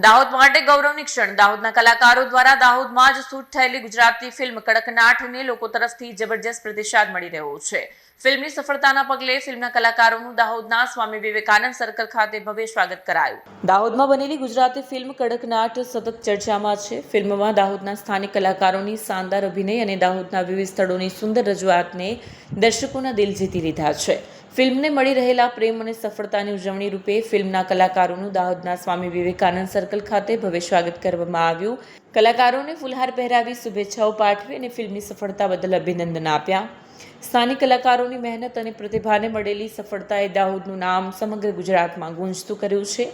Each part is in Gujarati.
દાહોદ માટે ગૌરવની ક્ષણ. દાહોદના કલાકારો દ્વારા દાહોદમાં જ શૂટ થયેલી ગુજરાતી ફિલ્મ કડકનાથને લોકો તરફથી જબરજસ્ત પ્રતિસાદ મળી રહ્યો છે. ફિલ્મની સફળતાના પગલે ફિલ્મના કલાકારોનું દાહોદના સ્વામી વિવેકાનંદ સર્કલ ખાતે ભવ્ય સ્વાગત કરાયું. દાહોદમાં બનેલી ગુજરાતી ફિલ્મ કડકનાથ સતત ચર્ચામાં છે. ફિલ્મમાં દાહોદના સ્થાનિક કલાકારોની શાનદાર અભિનય અને દાહોદના વિવિધ સ્થળોની સુંદર રજૂઆતને દર્શકોના દિલ જીતી લીધા છે. ફિલ્મને મળી રહેલા પ્રેમ અને સફળતાની ઉજવણી રૂપે ફિલ્મના કલાકારોનું દાહોદના સ્વામી વિવેકાનંદ સર્કલ ખાતે ભવ્ય સ્વાગત કરવામાં આવ્યું. કલાકારોને ફુલહાર પહેરાવી શુભેચ્છાઓ પાઠવી અને ફિલ્મની સફળતા બદલ અભિનંદન આપ્યા. સ્થાનિક કલાકારોની મહેનત અને પ્રતિભાને મળેલી સફળતાએ દાહોદનું નામ સમગ્ર ગુજરાતમાં ગુંજતું કર્યું છે.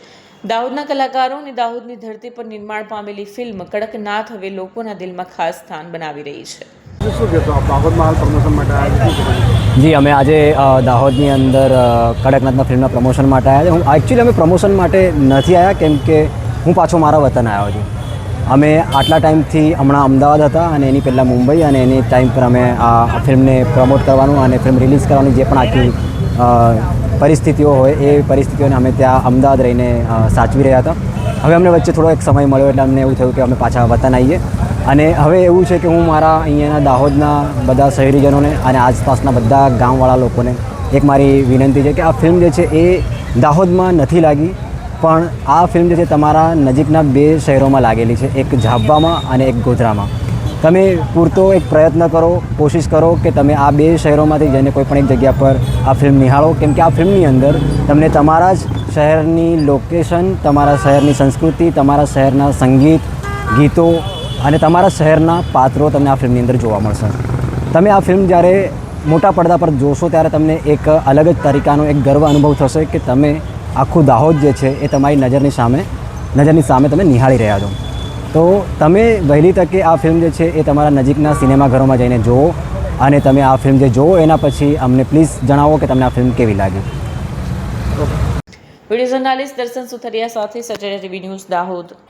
દાહોદના કલાકારો અને દાહોદની ધરતી પર નિર્માણ પામેલી ફિલ્મ કડકનાથ હવે લોકોના દિલમાં ખાસ સ્થાન બનાવી રહી છે. જી, અમે આજે દાહોદની અંદર કડકનાથના ફિલ્મના પ્રમોશન માટે આવ્યા. હું એકચ્યુઅલી અમે પ્રમોશન માટે નથી આવ્યા કેમ કે હું પાછો મારા વતન આવ્યો છું. અમે આટલા ટાઈમથી હમણાં અમદાવાદ હતા અને એની પહેલાં મુંબઈ, અને એની ટાઈમ પર અમે આ ફિલ્મને પ્રમોટ કરવાનું અને ફિલ્મ રિલીઝ કરવાની જે પણ આખી પરિસ્થિતિઓ હોય એ પરિસ્થિતિઓને અમે ત્યાં અમદાવાદ રહીને સાચવી રહ્યા હતા. હવે અમને વચ્ચે થોડો એક સમય મળ્યો એટલે અમને એવું થયું કે અમે પાછા વતન આવીએ. અને હવે એવું છે કે હું મારા અહીંયાના દાહોદના બધા શહેરીજનોને અને આસપાસના બધા ગામવાળા લોકોને એક મારી વિનંતી છે કે આ ફિલ્મ જે છે એ દાહોદમાં નથી લાગી, પણ આ ફિલ્મ જે છે તમારા નજીકના બે શહેરોમાં લાગેલી છે, એક ઝાબવામાં અને એક ગોધરામાં. તમે પૂરતો એક પ્રયત્ન કરો, કોશિશ કરો કે તમે આ બે શહેરોમાંથી જઈને કોઈ પણ એક જગ્યા પર આ ફિલ્મ નિહાળો, કેમ કે આ ફિલ્મની અંદર તમને તમારા જ શહેરની લોકેશન, તમારા શહેરની સંસ્કૃતિ, તમારા શહેરના સંગીત, ગીતો અને તમારા શહેરના પાત્રો તમને આ ફિલ્મની અંદર જોવા મળશે. તમે આ ફિલ્મ જ્યારે મોટા પડદા પર જોશો ત્યારે તમને એક અલગ જ તરીકાનો એક ગર્વ અનુભવ થશે કે તમે આખું દાહોદ જે છે એ તમારી નજરની સામે તમે નિહાળી રહ્યા છો. તો તમે વહેલી તકે આ ફિલ્મ જે છે એ તમારા નજીકના સિનેમાઘરોમાં જઈને જુઓ, અને તમે આ ફિલ્મ જે જુઓ એના પછી અમને પ્લીઝ જણાવો કે તમને આ ફિલ્મ કેવી લાગી. વિડીયો જર્નાલિસ્ટ દર્શન સુથરિયા સાથે સચેત ટીવી ન્યૂઝ દાહોદ.